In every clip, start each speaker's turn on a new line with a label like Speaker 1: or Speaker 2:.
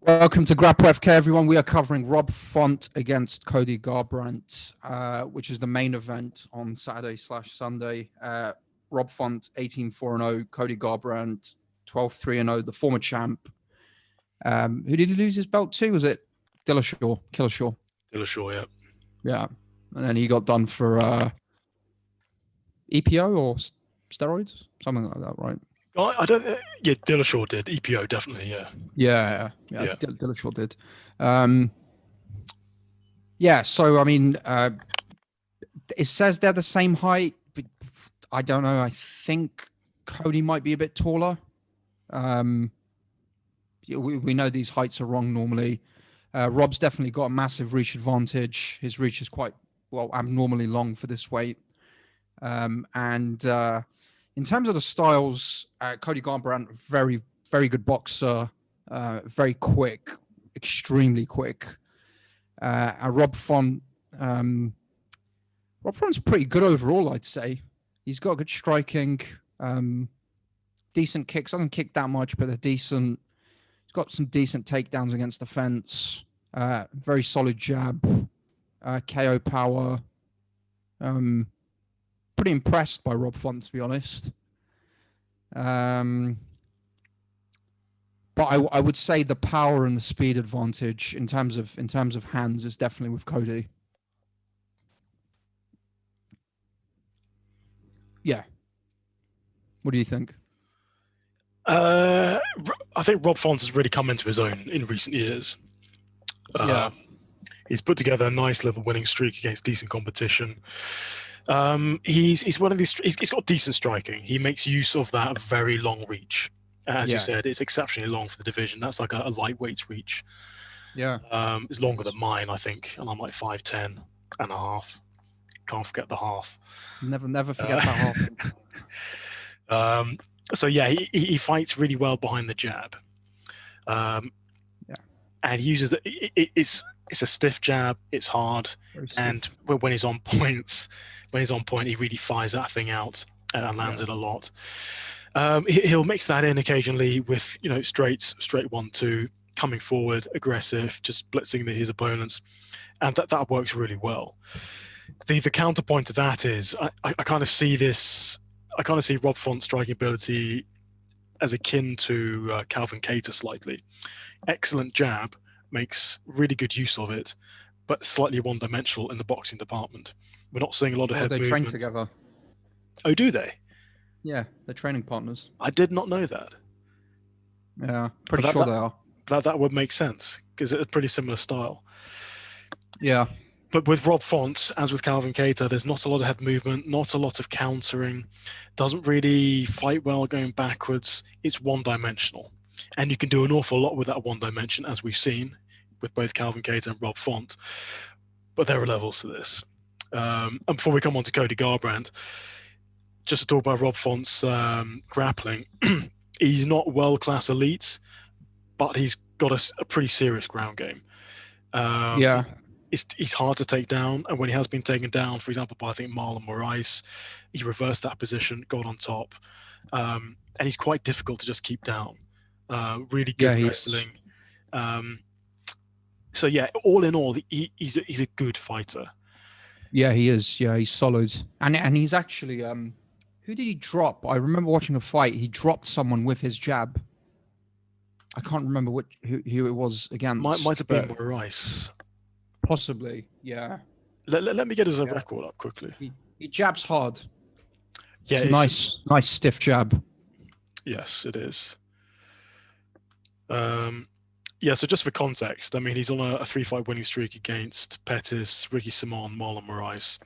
Speaker 1: Welcome to Grapple FK, everyone. We are covering Rob Font against Cody Garbrandt, which is the main event on Saturday/Sunday. Rob Font, 18-4-0. Cody Garbrandt, 12-3-0, the former champ. Who did he lose his belt to? Was it Dillashaw? Killashaw?
Speaker 2: Dillashaw, yeah.
Speaker 1: Yeah. And then he got done for EPO or steroids? Something like that, right?
Speaker 2: I don't. Yeah, Dillashaw did. EPO definitely. Yeah.
Speaker 1: Yeah. Dillashaw did. So I mean, it says they're the same height, but I don't know. I think Cody might be a bit taller. We know these heights are wrong normally. Rob's definitely got a massive reach advantage. His reach is quite abnormally long for this weight. In terms of the styles, Cody Garbrandt, very, very good boxer, very quick, extremely quick. Rob Font's pretty good overall, I'd say. He's got good striking, decent kicks. Doesn't kick that much, but they're decent. He's got some decent takedowns against the fence. Very solid jab, KO power. Pretty impressed by Rob Font, to be honest. But I would say the power and the speed advantage in terms of hands is definitely with Cody. Yeah. What do you think?
Speaker 2: I think Rob Font has really come into his own in recent years. He's put together a nice little winning streak against decent competition. He's one of these. He's got decent striking. He makes use of that very long reach. As you said, it's exceptionally long for the division. That's like a lightweight's reach.
Speaker 1: Yeah.
Speaker 2: It's longer than mine, I think, and I'm like 5'10" and a half. Can't forget the half.
Speaker 1: Never forget that half.
Speaker 2: So yeah, he fights really well behind the jab. And he uses it's a stiff jab. It's hard, and when he's on points. When he's on point, he really fires that thing out and lands it a lot. He'll mix that in occasionally with, straight 1-2, coming forward, aggressive, just blitzing his opponents, and that works really well. The counterpoint to that is I kind of see this. I kind of see Rob Font's striking ability as akin to Calvin Kattar slightly. Excellent jab, makes really good use of it, but slightly one-dimensional in the boxing department. We're not seeing a lot of head movement.
Speaker 1: They train together.
Speaker 2: Oh, do they?
Speaker 1: Yeah, they're training partners.
Speaker 2: I did not know that.
Speaker 1: Yeah, pretty sure they are.
Speaker 2: That would make sense because it's a pretty similar style.
Speaker 1: Yeah.
Speaker 2: But with Rob Font, as with Calvin Kattar, there's not a lot of head movement, not a lot of countering. Doesn't really fight well going backwards. It's one-dimensional. And you can do an awful lot with that one dimension, as we've seen with both Calvin Kattar and Rob Font. But there are levels to this. And before we come on to Cody Garbrandt, just to talk about Rob Font's grappling, he's not world-class elite, but he's got a pretty serious ground game. He's hard to take down, and when he has been taken down, for example, by I think Marlon Moraes, he reversed that position, got on top, and he's quite difficult to just keep down. Really good wrestling. So yeah, all in all, he's a good fighter.
Speaker 1: Yeah, he is. Yeah, he's solid, and he's actually who did he drop? I remember watching a fight. He dropped someone with his jab. I can't remember who it was against.
Speaker 2: Might have been Moraes.
Speaker 1: Possibly, yeah.
Speaker 2: Let me get his record up quickly.
Speaker 1: He jabs hard.
Speaker 2: Yeah,
Speaker 1: nice stiff jab.
Speaker 2: Yes, it is. So just for context, I mean, he's on a 3-fight winning streak against Pettis, Ricky Simon, Marlon Moraes.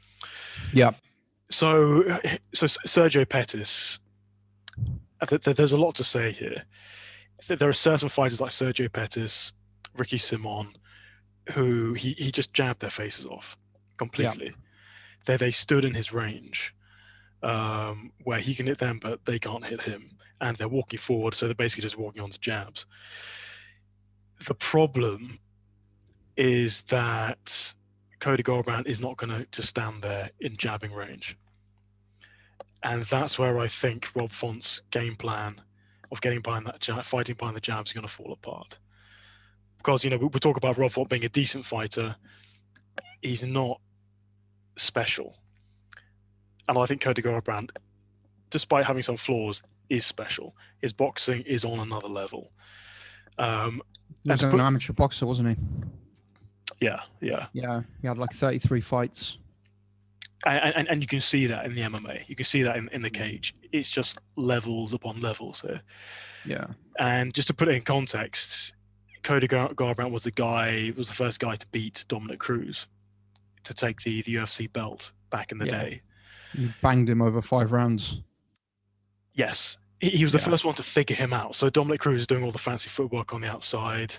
Speaker 1: Yeah.
Speaker 2: So Sergio Pettis, there's a lot to say here. There are certain fighters like Sergio Pettis, Ricky Simon, who he just jabbed their faces off completely. Yeah. They stood in his range, where he can hit them, but they can't hit him. And they're walking forward, so they're basically just walking onto jabs. The problem is that Cody Garbrandt is not going to just stand there in jabbing range. And that's where I think Rob Font's game plan of getting behind that jab, fighting behind the jabs, is going to fall apart. because, we talk about Rob Font being a decent fighter. He's not special. And I think Cody Garbrandt, despite having some flaws, is special. His boxing is on another level.
Speaker 1: He was an amateur boxer, wasn't he?
Speaker 2: Yeah.
Speaker 1: Yeah, he had like 33 fights.
Speaker 2: And you can see that in the MMA. You can see that in the cage. It's just levels upon levels here.
Speaker 1: Yeah.
Speaker 2: And just to put it in context, Cody Garbrandt was the first guy to beat Dominic Cruz to take the UFC belt back in the day.
Speaker 1: He banged him over 5 rounds.
Speaker 2: Yes. He was the first one to figure him out. So Dominic Cruz is doing all the fancy footwork on the outside,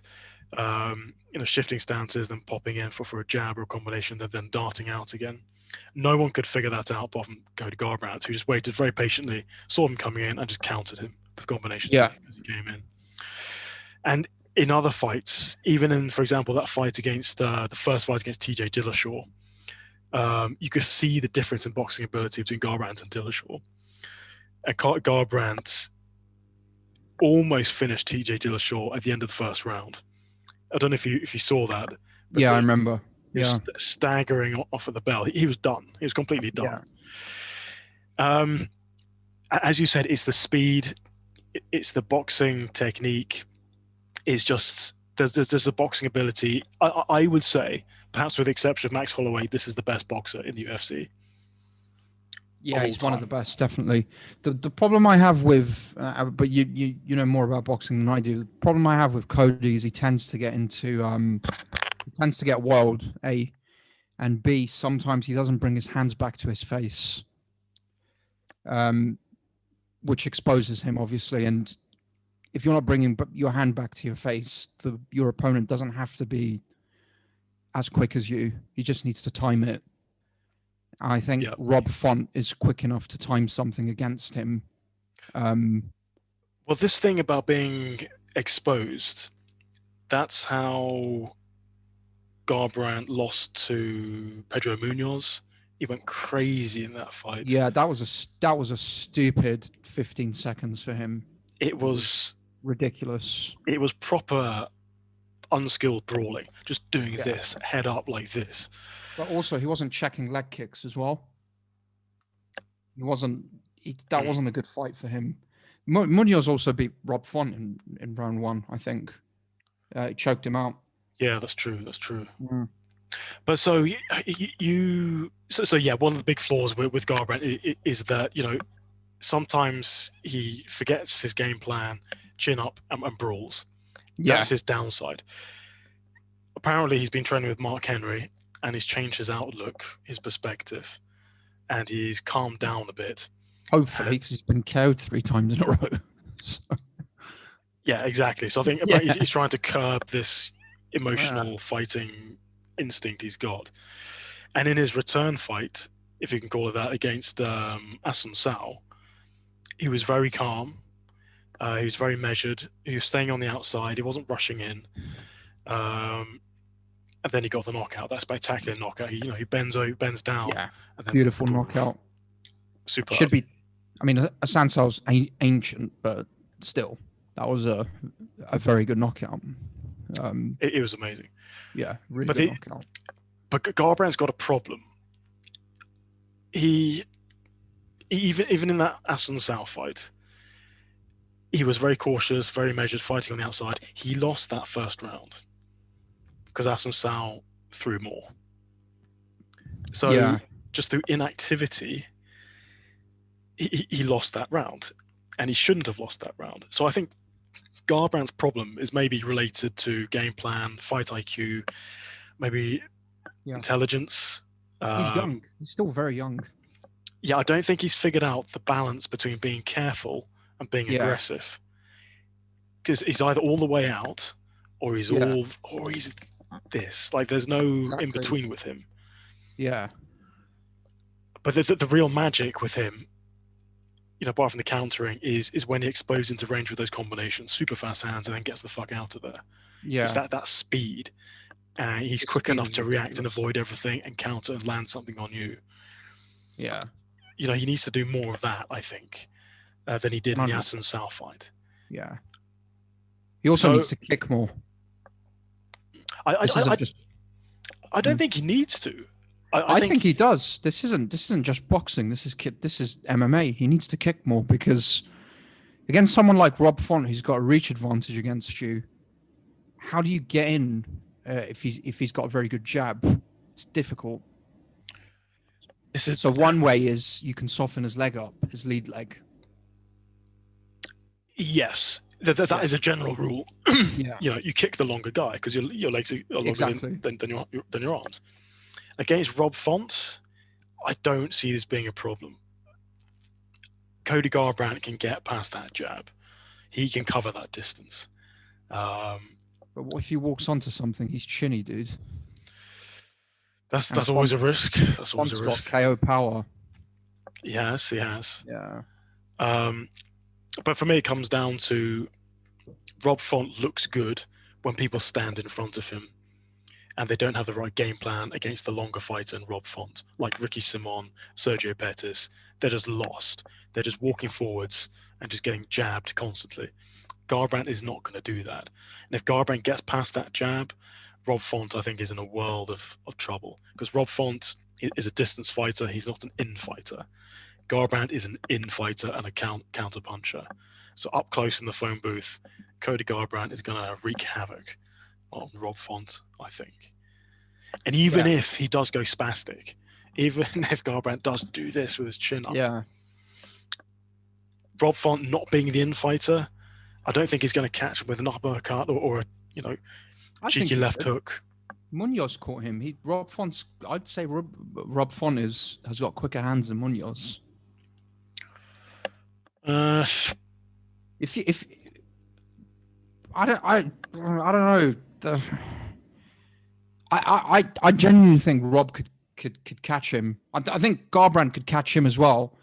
Speaker 2: shifting stances, then popping in for a jab or a combination, then darting out again. No one could figure that out apart from Cody Garbrandt, who just waited very patiently, saw him coming in, and just countered him with combinations as he came in. And in other fights, even in, for example, that fight against the first fight against TJ Dillashaw, you could see the difference in boxing ability between Garbrandt and Dillashaw. And Garbrandt almost finished TJ Dillashaw at the end of the first round. I don't know if you saw that. But
Speaker 1: I remember.
Speaker 2: He was staggering off at the bell. He was done. He was completely done. Yeah. As you said, it's the speed, it's the boxing technique. It's just there's a boxing ability. I would say, perhaps with the exception of Max Holloway, this is the best boxer in the UFC.
Speaker 1: Yeah, he's one of the best, definitely. The problem I have with, but you know more about boxing than I do. The problem I have with Cody is he tends to get wild, A, and B, sometimes he doesn't bring his hands back to his face, which exposes him, obviously. And if you're not bringing your hand back to your face, your opponent doesn't have to be as quick as you. He just needs to time it. I think Rob Font is quick enough to time something against him.
Speaker 2: Well, this thing about being exposed, that's how Garbrandt lost to Pedro Munoz. He went crazy in that fight.
Speaker 1: Yeah, that was a stupid 15 seconds for him.
Speaker 2: It was
Speaker 1: ridiculous.
Speaker 2: It was proper unskilled brawling, just doing this, head up like this.
Speaker 1: But also, he wasn't checking leg kicks as well. That wasn't a good fight for him. Munoz also beat Rob Font in round 1, I think. He choked him out.
Speaker 2: Yeah, that's true.
Speaker 1: Mm.
Speaker 2: But so one of the big flaws with Garbrandt is that, sometimes he forgets his game plan, chin up, and brawls. Yeah. That's his downside. Apparently, he's been training with Mark Henry, and he's changed his outlook, his perspective, and he's calmed down a bit.
Speaker 1: Hopefully, because he's been KO'd 3 times in a row.
Speaker 2: Yeah, exactly. So I think he's trying to curb this emotional fighting instinct he's got. And in his return fight, if you can call it that, against Asun Sao, he was very calm. He was very measured. He was staying on the outside. He wasn't rushing in. And then he got the knockout. That spectacular knockout. He bends down.
Speaker 1: Yeah, and then beautiful knockout.
Speaker 2: Super.
Speaker 1: Should be. I mean, Asun Sao's ancient, but still, that was a very good knockout.
Speaker 2: It was amazing.
Speaker 1: Yeah, really good knockout.
Speaker 2: But Garbrandt's got a problem. He even in that Asun Sao fight, he was very cautious, very measured, fighting on the outside. He lost that first round because Asun Sao threw more. So just through inactivity, he lost that round, and he shouldn't have lost that round. So I think Garbrandt's problem is maybe related to game plan, fight IQ, maybe intelligence.
Speaker 1: He's young. He's still very young.
Speaker 2: Yeah, I don't think he's figured out the balance between being careful and being aggressive. Because he's either all the way out, or he's this. Like, there's no in between with him.
Speaker 1: Yeah.
Speaker 2: But the real magic with him, apart from the countering, is when he explodes into range with those combinations, super fast hands, and then gets the fuck out of there. Yeah. It's that speed. He's quick enough to react and avoid everything and counter and land something on you.
Speaker 1: Yeah.
Speaker 2: He needs to do more of that, I think, than he did in the Asun Sao fight.
Speaker 1: Yeah. He also needs to kick more.
Speaker 2: I don't think he needs to.
Speaker 1: I think he does. This isn't just boxing. This is MMA. He needs to kick more because against someone like Rob Font, who's got a reach advantage against you, how do you get in if he's got a very good jab? It's difficult. So one way is you can soften his leg up, his lead leg.
Speaker 2: Yes, that is a general rule.
Speaker 1: Yeah.
Speaker 2: You kick the longer guy because your legs are longer than your arms. Against Rob Font, I don't see this being a problem. Cody Garbrandt can get past that jab. He can cover that distance.
Speaker 1: But what if he walks onto something? He's chinny, dude.
Speaker 2: That's always a risk. That's always a risk.
Speaker 1: Got KO power.
Speaker 2: Yes, he has.
Speaker 1: Yeah.
Speaker 2: But for me, it comes down to Rob Font looks good when people stand in front of him and they don't have the right game plan against the longer fighter in Rob Font, like Ricky Simon, Sergio Pettis. They're just lost. They're just walking forwards and just getting jabbed constantly. Garbrandt is not going to do that. And if Garbrandt gets past that jab, Rob Font, I think, is in a world of trouble. Because Rob Font is a distance fighter. He's not an in-fighter. Garbrandt is an in-fighter and a counter-puncher. So up close in the phone booth, Cody Garbrandt is going to wreak havoc on Rob Font, I think. And even if he does go spastic, even if Garbrandt does do this with his chin up, Rob Font not being the in-fighter, I don't think he's going to catch him with an uppercut or a cheeky left hook.
Speaker 1: Munoz caught him. I'd say Rob Font has got quicker hands than Munoz. If I don't know. I genuinely think Rob could catch him. I think Garbrandt could catch him as well.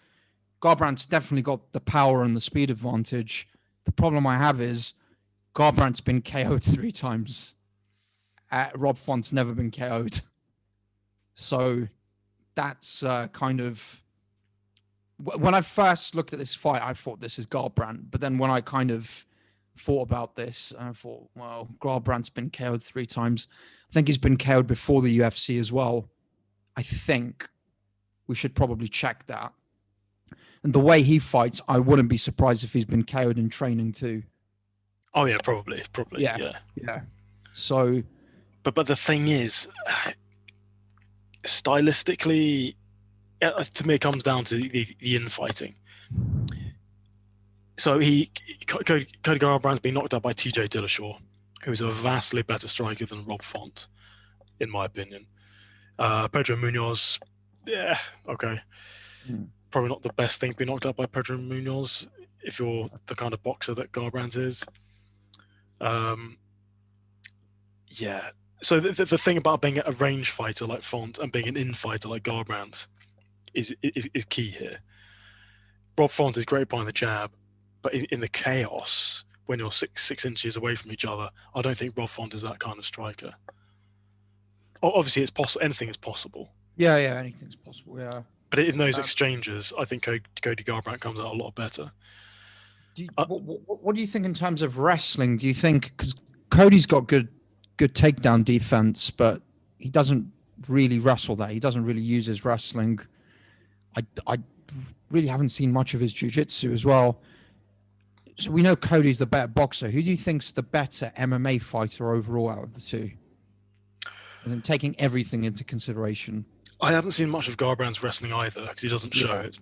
Speaker 1: Garbrandt's definitely got the power and the speed advantage. The problem I have is Garbrandt's been KO'd 3 times. Rob Font's never been KO'd. So that's kind of... When I first looked at this fight, I thought this is Garbrandt. But then when I kind of thought about this, I thought, well, Garbrandt's been KO'd 3 times. I think he's been KO'd before the UFC as well. I think we should probably check that. And the way he fights, I wouldn't be surprised if he's been KO'd in training too.
Speaker 2: Oh yeah, probably. Yeah.
Speaker 1: So,
Speaker 2: but the thing is, stylistically, to me, it comes down to the infighting. So Cody Garbrandt's been knocked out by TJ Dillashaw, who's a vastly better striker than Rob Font, in my opinion. Pedro Munoz, okay. Probably not the best thing to be knocked out by Pedro Munoz if you're the kind of boxer that Garbrandt is. So the thing about being a range fighter like Font and being an in-fighter like Garbrandt is key here. Rob Font is great behind the jab, but in the chaos, when you're six inches away from each other, I don't think Rob Font is that kind of striker. Obviously, it's possible. Anything is possible.
Speaker 1: Yeah, anything's possible. Yeah.
Speaker 2: But in those exchanges, I think Cody Garbrandt comes out a lot better.
Speaker 1: What do you think in terms of wrestling? Do you think, because Cody's got good takedown defense, but he doesn't really wrestle that. He doesn't really use his wrestling. I really haven't seen much of his jiu-jitsu as well. So we know Cody's the better boxer. Who do you think's the better MMA fighter overall out of the two? And then taking everything into consideration.
Speaker 2: I haven't seen much of Garbrandt's wrestling either because he doesn't show it.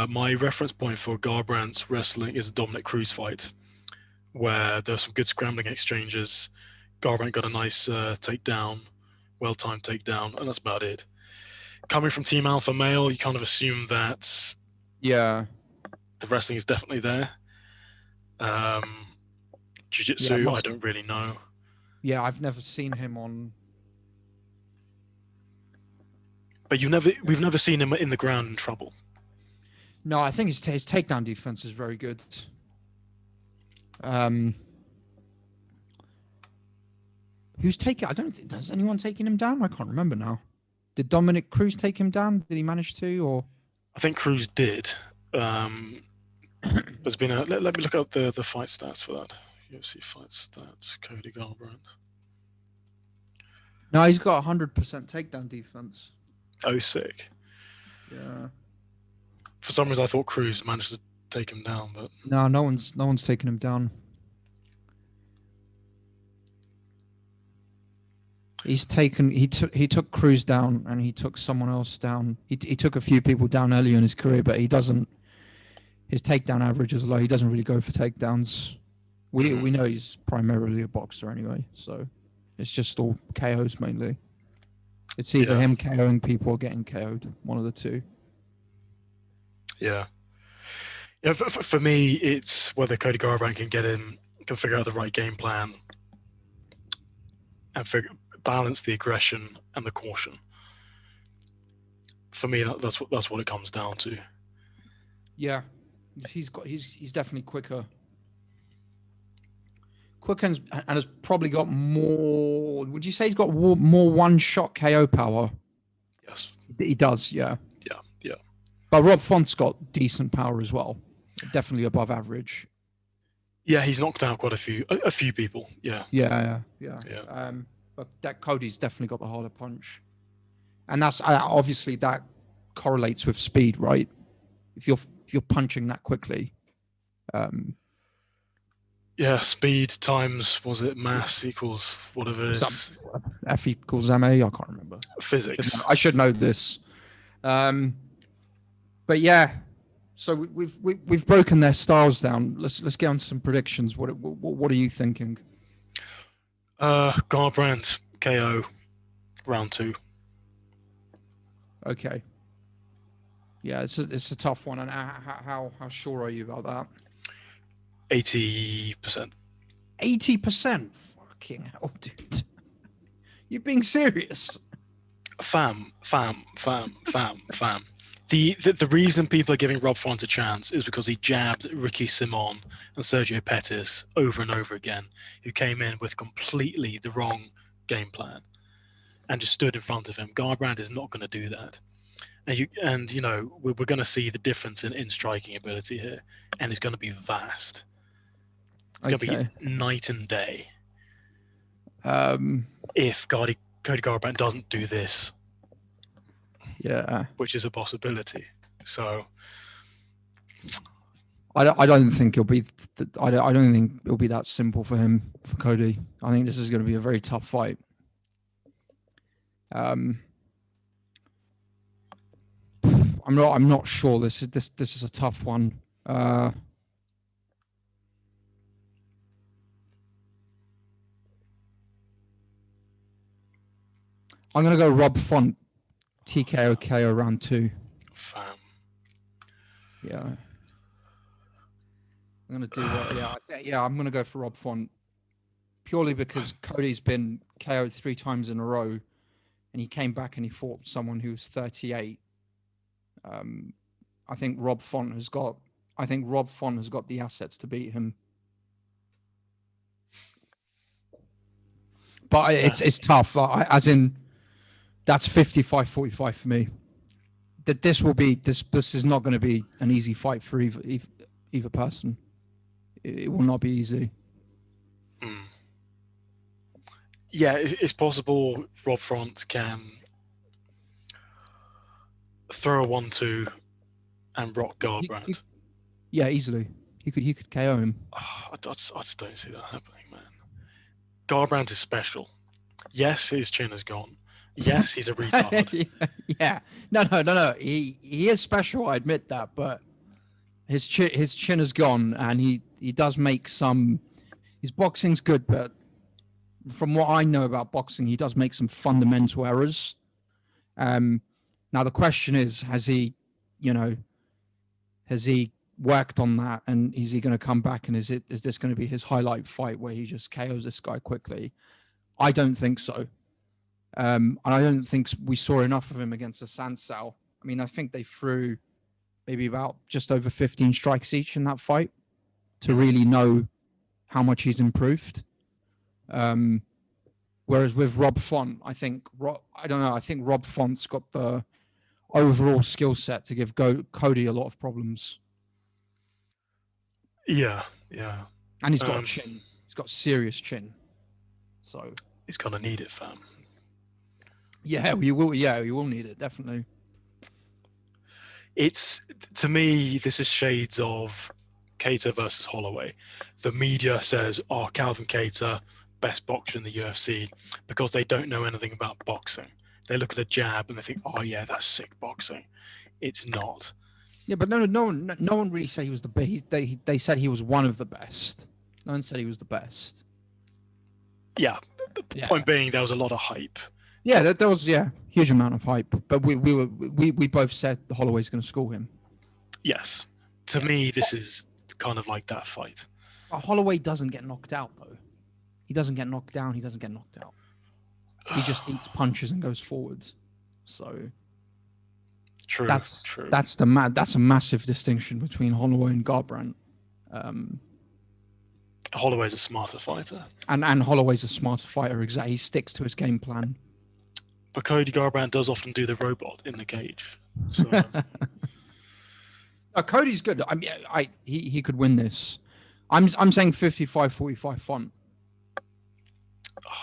Speaker 2: My reference point for Garbrandt's wrestling is a Dominic Cruz fight where there were some good scrambling exchanges. Garbrandt got a nice takedown, well-timed takedown, and that's about it. Coming from Team Alpha Male, you kind of assume that the wrestling is definitely there. Jiu-jitsu, I don't really know. Yeah,
Speaker 1: I've never seen him on...
Speaker 2: But we've never seen him in the ground in trouble.
Speaker 1: No, I think his takedown defense is very good. Who's taking? I don't think has anyone taken him down. I can't remember now. Did Dominic Cruz take him down? Did he manage to? Or
Speaker 2: I think Cruz did. There's been a. Let me look up the fight stats for that. UFC fight stats. Cody Garbrandt.
Speaker 1: No, he's got 100% takedown defense.
Speaker 2: Oh, sick.
Speaker 1: Yeah.
Speaker 2: For some reason, I thought Cruz managed to take him down, but
Speaker 1: No one's taking him down. He took Cruz down and he took someone else down. He took a few people down early in his career, but he doesn't. His takedown average is low. He doesn't really go for takedowns. We know he's primarily a boxer anyway, so it's just all KOs mainly. It's either him KOing people or getting KO'd, one of the two.
Speaker 2: Yeah. Yeah, for me, it's whether Cody Garbrandt can figure out the right game plan and balance the aggression and the caution. For me, that's what it comes down to.
Speaker 1: Yeah, he's definitely quicker. Quicker and has probably got more. Would you say he's got more one-shot KO power?
Speaker 2: Yes,
Speaker 1: he does. Yeah.
Speaker 2: Yeah.
Speaker 1: But Rob Font's got decent power as well. Definitely above average.
Speaker 2: Yeah, he's knocked out quite a few people. Yeah.
Speaker 1: But that Cody's definitely got the harder punch, and that's obviously that correlates with speed, right? If you're punching that quickly.
Speaker 2: Yeah, speed times mass equals whatever it is.
Speaker 1: F equals ma. I can't remember.
Speaker 2: Physics.
Speaker 1: I should know this. But yeah. So we've broken their styles down. Let's get on to some predictions. What are you thinking?
Speaker 2: Garbrandt KO round 2.
Speaker 1: Okay. Yeah, it's a tough one. And how sure are you about that?
Speaker 2: 80%.
Speaker 1: 80%? Fucking hell, dude. You're being serious.
Speaker 2: Fam. The reason people are giving Rob Font a chance is because he jabbed Ricky Simon and Sergio Pettis over and over again, who came in with completely the wrong game plan and just stood in front of him. Garbrandt is not going to do that. And we're going to see the difference in striking ability here, and it's going to be vast. It's going to be night and day. If Cody Garbrandt doesn't do this.
Speaker 1: Yeah,
Speaker 2: which is a possibility. So,
Speaker 1: I don't think it'll be. I don't think it'll be that simple for Cody. I think this is going to be a very tough fight. I'm not sure. This is a tough one. I'm gonna go Rob Font. TKO KO round 2.
Speaker 2: Fam.
Speaker 1: Yeah. I'm gonna do what? Yeah. I'm gonna go for Rob Font purely because Cody's been KO'd 3 times in a row, and he came back and he fought someone who was 38. I think Rob Font has got the assets to beat him. But it's tough. As in. That's 55-45 for me. That this is not going to be an easy fight for either person. It will not be easy.
Speaker 2: Yeah, it's possible Rob Font can throw a 1-2 and rock Garbrandt.
Speaker 1: Yeah, easily. He could KO him.
Speaker 2: I just don't see that happening, man. Garbrandt is special. Yes, his chin is gone. Yes, he's a retard.
Speaker 1: Yeah. No. He is special, I admit that, but his chin is gone, and he does make some. His boxing's good, but from what I know about boxing, he does make some fundamental errors. Now the question is, has he worked on that, and is he going to come back, and is this going to be his highlight fight where he just KOs this guy quickly? I don't think so. And I don't think we saw enough of him against the Sansao. I mean, I think they threw maybe about just over 15 strikes each in that fight to really know how much he's improved. Whereas with Rob Font, I think Rob Font's got the overall skill set to give Cody a lot of problems.
Speaker 2: Yeah.
Speaker 1: And he's got a chin. He's got serious chin. So
Speaker 2: he's gonna need it, fam.
Speaker 1: Yeah, we will. Yeah, we will need it definitely.
Speaker 2: It's, to me, this is shades of Kattar versus Holloway. The media says, "Oh, Calvin Kattar, best boxer in the UFC," because they don't know anything about boxing. They look at a jab and they think, "Oh yeah, that's sick boxing." It's not.
Speaker 1: Yeah, but no one really said he was the best. They said he was one of the best. No one said he was the best.
Speaker 2: Yeah. The point being, there was a lot of hype.
Speaker 1: Yeah, there was huge amount of hype. But we both said Holloway's going to school him.
Speaker 2: Yes. To me, this is kind of like that fight.
Speaker 1: Holloway doesn't get knocked out though. He doesn't get knocked down. He doesn't get knocked out. He just eats punches and goes forwards. So
Speaker 2: true.
Speaker 1: That's a massive distinction between Holloway and Garbrandt.
Speaker 2: Holloway's a smarter fighter,
Speaker 1: and Holloway's a smarter fighter. Exactly, he sticks to his game plan.
Speaker 2: But Cody Garbrandt does often do the robot in the cage. So.
Speaker 1: No, Cody's good. I mean, he could win this. I'm saying 55-45 font.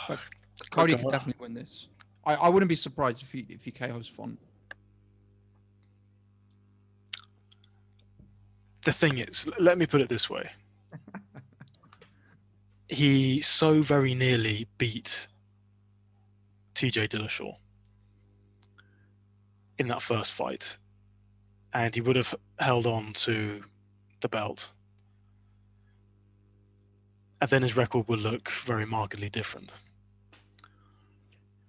Speaker 1: But Cody could definitely win this. I wouldn't be surprised if he KOs Font.
Speaker 2: The thing is, let me put it this way. He so very nearly beat TJ Dillashaw in that first fight, and he would have held on to the belt, and then his record would look very markedly different.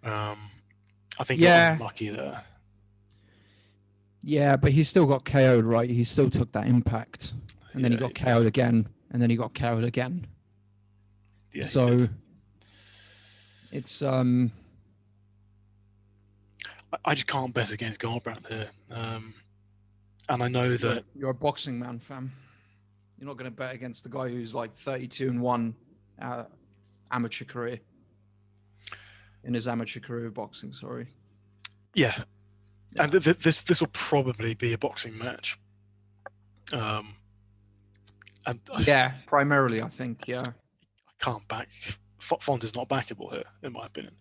Speaker 2: I think he got unlucky there.
Speaker 1: Yeah, but he still got KO'd, right? He still took that impact, and then he got KO'd again, and then he got KO'd again. Yeah, so it's I
Speaker 2: just can't bet against Garbrandt here, and I know that
Speaker 1: you're a boxing man, fam. You're not going to bet against the guy who's like 32-1 amateur career in his amateur career of boxing. Sorry.
Speaker 2: Yeah. And this will probably be a boxing match. And
Speaker 1: primarily, I think. Yeah.
Speaker 2: I can't back. Font is not backable here, in my opinion.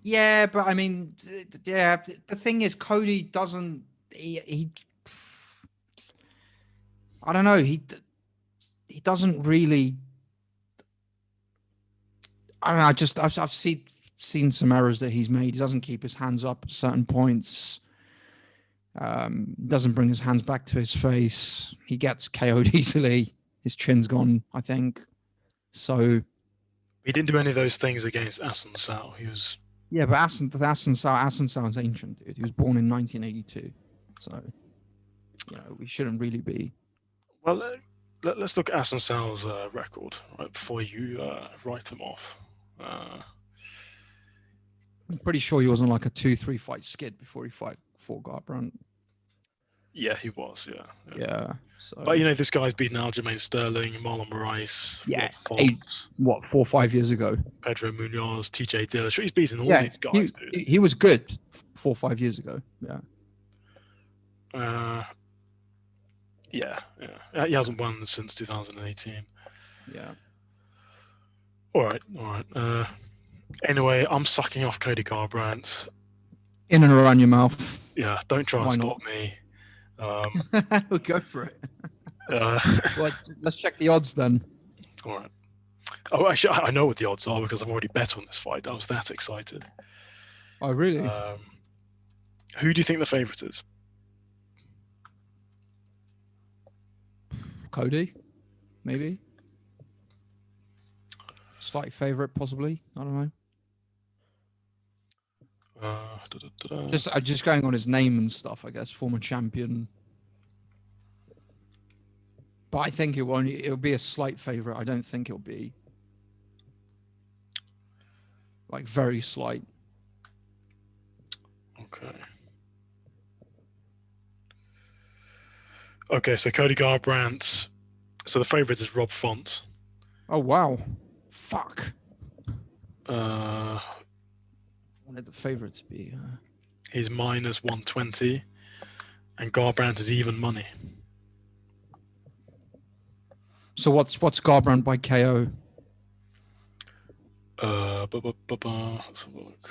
Speaker 1: Yeah, but I mean, the thing is, Cody doesn't. He I don't know. He doesn't really. I don't know. I've seen some errors that he's made. He doesn't keep his hands up at certain points. Doesn't bring his hands back to his face. He gets KO'd easily. His chin's gone, I think. So
Speaker 2: he didn't do any of those things against Asun Sao. He was.
Speaker 1: Yeah, but Asun Sao is ancient, dude. He was born in 1982. So we shouldn't really be.
Speaker 2: Well, let's look at Asun Sao's record right before you write him off.
Speaker 1: I'm pretty sure he was on like a 2-3 fight skid before he fought Garbrandt.
Speaker 2: Yeah, he was.
Speaker 1: Yeah. So.
Speaker 2: But this guy's beaten Aljamain Sterling, Marlon Moraes.
Speaker 1: Yeah. 4 or 5 years ago.
Speaker 2: Pedro Munoz, TJ Dillashaw. He's beaten all these guys, dude.
Speaker 1: He was good 4 or 5 years ago.
Speaker 2: Yeah. He hasn't won since 2018.
Speaker 1: Yeah.
Speaker 2: All right. Anyway, I'm sucking off Cody Garbrandt.
Speaker 1: In and around your mouth.
Speaker 2: Yeah, don't try and stop me.
Speaker 1: We'll go for it. Well, let's check the odds then.
Speaker 2: All right. Oh, actually, I know what the odds are because I've already bet on this fight. I was that excited.
Speaker 1: Oh, really?
Speaker 2: Who do you think the favourite is?
Speaker 1: Cody, maybe. Slight favourite, possibly. I don't know. Just going on his name and stuff, I guess. Former champion. But I think it'll be a slight favourite. I don't think it'll be like very slight.
Speaker 2: Okay, so Cody Garbrandt. So the favourite is Rob Font.
Speaker 1: Oh wow! Fuck. Wanted the favourite to be.
Speaker 2: He's minus 120, and Garbrandt is even money.
Speaker 1: So what's Garbrandt by KO?
Speaker 2: Let's have a look.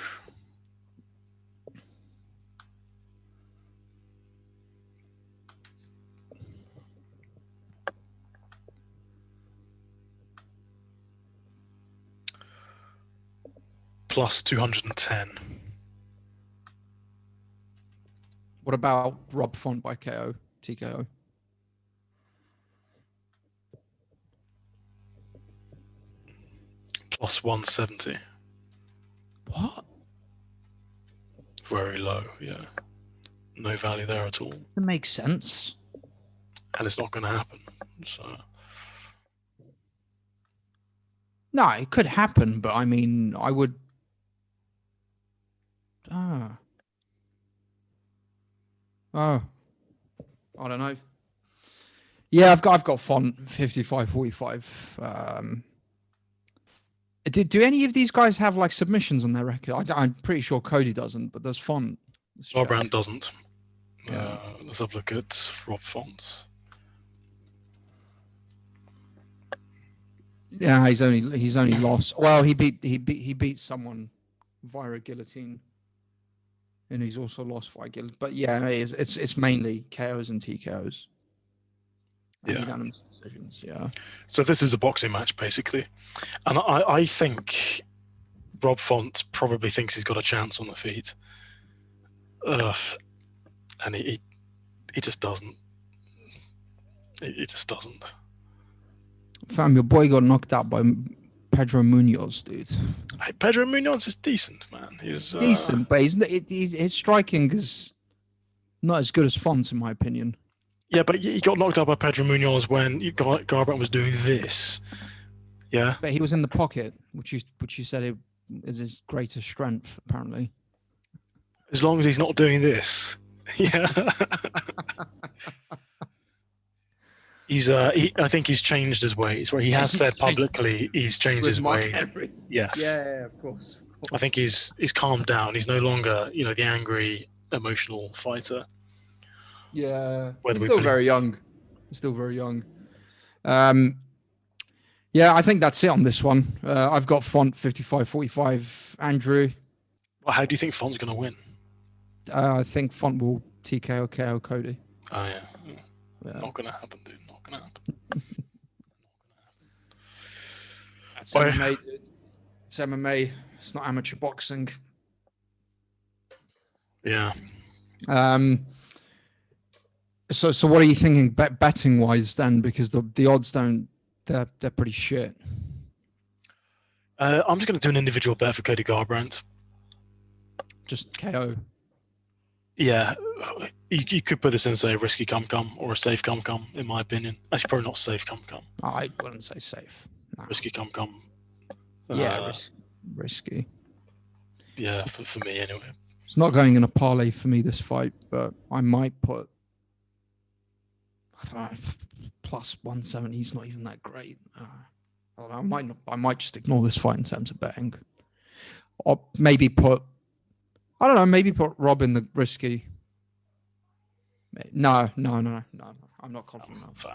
Speaker 2: Plus 210.
Speaker 1: What about Rob Font by KO, TKO?
Speaker 2: Plus 170.
Speaker 1: What?
Speaker 2: Very low, yeah. No value there at all.
Speaker 1: That makes sense.
Speaker 2: And it's not going to happen. So.
Speaker 1: No, it could happen, but I mean, I would. Oh, I don't know. Yeah, I've got Font 55-45. Do any of these guys have like submissions on their record? I'm pretty sure Cody doesn't, but does Font?
Speaker 2: Garbrandt doesn't.
Speaker 1: Yeah.
Speaker 2: Let's have a look at Rob Font.
Speaker 1: Yeah, he's only lost. Well, he beat someone via a guillotine, and he's also lost via guillotine. But yeah, it's mainly KOs and TKOs. And unanimous decisions. Yeah.
Speaker 2: So this is a boxing match basically, and I think Rob Font probably thinks he's got a chance on the feet. And he just doesn't. He just doesn't.
Speaker 1: Fam, your boy got knocked out by Pedro Munoz, dude.
Speaker 2: Hey, Pedro Munoz is decent, man. He's
Speaker 1: decent, but his striking is not as good as Font's, in my opinion.
Speaker 2: Yeah, but he got knocked out by Pedro Munoz when Garbrandt was doing this. Yeah.
Speaker 1: But he was in the pocket, which you said is his greatest strength, apparently.
Speaker 2: As long as he's not doing this. Yeah. I think he's changed his ways. Where he has said publicly he's changed his ways. Yes.
Speaker 1: Yeah, of course.
Speaker 2: I think he's calmed down. He's no longer, the angry, emotional fighter.
Speaker 1: Yeah. He's still very young. Yeah, I think that's it on this one. I've got Font 55-45. Andrew.
Speaker 2: Well, how do you think Font's going to win?
Speaker 1: I think Font will TKO KO Cody.
Speaker 2: Oh, yeah. Not going to happen, dude. Not going to happen.
Speaker 1: That's MMA, dude. It's MMA. It's not amateur boxing.
Speaker 2: Yeah.
Speaker 1: So what are you thinking betting wise then? Because the odds they're pretty shit.
Speaker 2: I'm just going to do an individual bet for Cody Garbrandt.
Speaker 1: Just KO.
Speaker 2: Yeah, you could put this in, say, a risky come or a safe come, in my opinion. Actually, probably not safe come.
Speaker 1: I wouldn't say safe. No.
Speaker 2: Risky come.
Speaker 1: Yeah, risky.
Speaker 2: Yeah, for me anyway.
Speaker 1: It's not going in a parlay for me, this fight, but I might put, I don't know, plus 170. He's not even that great. I might just ignore this fight in terms of betting. Or maybe put Rob in the risky. No. I'm not confident enough.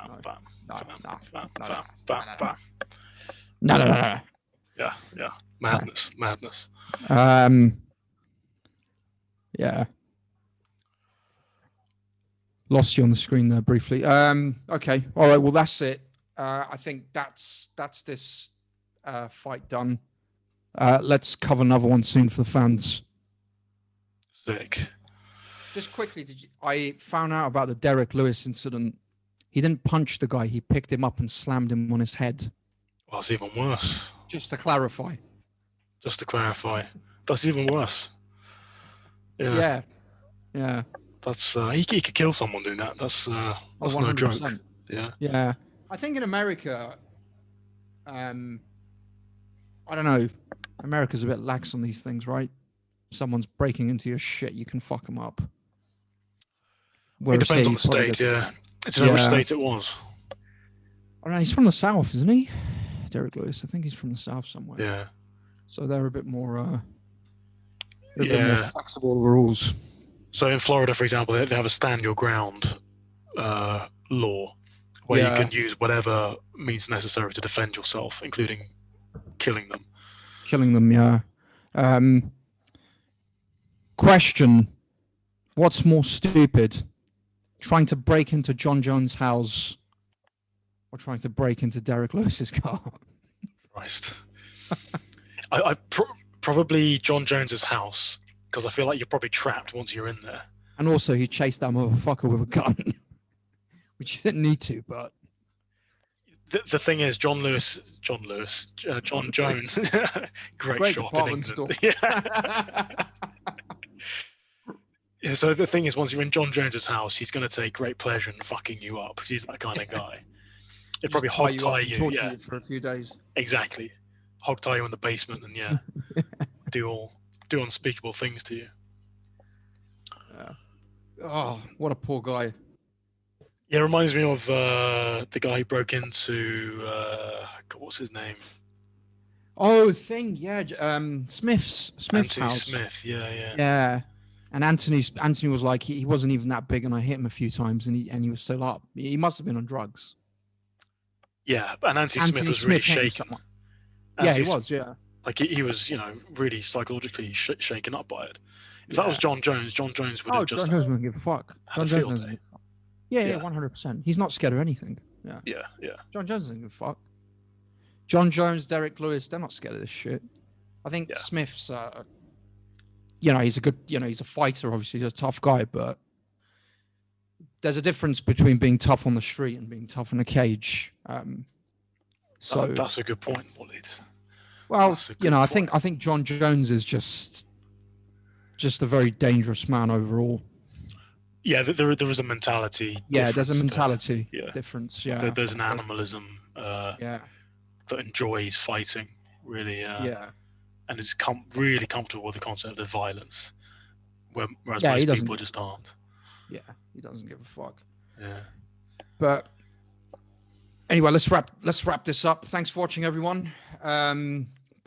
Speaker 1: No.
Speaker 2: Yeah. Madness.
Speaker 1: Yeah. Lost you on the screen there briefly. Okay. All right. Well, that's it. I think that's this fight done. Let's cover another one soon for the fans.
Speaker 2: Sick.
Speaker 1: Just quickly, I found out about the Derek Lewis incident. He didn't punch the guy. He picked him up and slammed him on his head.
Speaker 2: Well, it's even worse.
Speaker 1: Just to clarify.
Speaker 2: That's even worse.
Speaker 1: Yeah.
Speaker 2: That's he could kill someone doing that. That's no joke.
Speaker 1: Yeah. I think in America, I don't know. America's a bit lax on these things, right? Someone's breaking into your shit, you can fuck them up.
Speaker 2: It depends on the state, yeah. Do you know which state it was?
Speaker 1: I don't know. He's from the South, isn't he? Derek Lewis. I think he's from the South somewhere.
Speaker 2: Yeah.
Speaker 1: So they're a bit more, bit more flexible with the rules.
Speaker 2: So in Florida, for example, they have a stand your ground law where you can use whatever means necessary to defend yourself, including killing them.
Speaker 1: killing them. Yeah. Question: what's more stupid, trying to break into John Jones' house or trying to break into Derek Lewis's car?
Speaker 2: Christ. Probably John Jones's house, because I feel like you're probably trapped once you're in there.
Speaker 1: And also, he chased that motherfucker with a gun, which he didn't need to, but...
Speaker 2: The thing is, John Jones, great shop in England. Store. Yeah, so the thing is, once you're in John Jones's house, he's going to take great pleasure in fucking you up, because he's that kind of guy. He'd probably hog tie you,
Speaker 1: torture you for a few days.
Speaker 2: Exactly. Hog tie you in the basement and do unspeakable things to you.
Speaker 1: Oh, what a poor guy.
Speaker 2: Yeah, it reminds me of the guy who broke into what's his name?
Speaker 1: Oh, Smith's
Speaker 2: Anthony
Speaker 1: house.
Speaker 2: Smith, yeah.
Speaker 1: Yeah. And Anthony was like, he wasn't even that big, and I hit him a few times, and he was still up. He must have been on drugs.
Speaker 2: Yeah, and Anthony Smith was really shaken.
Speaker 1: Yeah, he was. Yeah,
Speaker 2: like he was, really psychologically shaken up by it. If that was John Jones would have just.
Speaker 1: John Jones wouldn't give a fuck.
Speaker 2: John Jones doesn't give a fuck.
Speaker 1: Yeah, 100%. He's not scared of anything. Yeah. John Jones doesn't give a fuck. John Jones, Derek Lewis, they're not scared of this shit. I think Smith's, he's a good, he's a fighter. Obviously, he's a tough guy, but there's a difference between being tough on the street and being tough in a cage. So
Speaker 2: that's a good point, Walid.
Speaker 1: Well, I think John Jones is just a very dangerous man overall.
Speaker 2: Yeah, there is a mentality.
Speaker 1: Yeah, there's a mentality difference. Yeah,
Speaker 2: there's an animalism. That enjoys fighting, really. And is really comfortable with the concept of violence, whereas most people just aren't.
Speaker 1: Yeah, he doesn't give a fuck.
Speaker 2: Yeah.
Speaker 1: But anyway, let's wrap this up. Thanks for watching, everyone.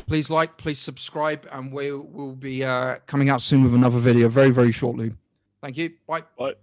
Speaker 1: Please please subscribe, and we'll be coming out soon with another video very, very shortly. Thank you. Bye.
Speaker 2: Bye.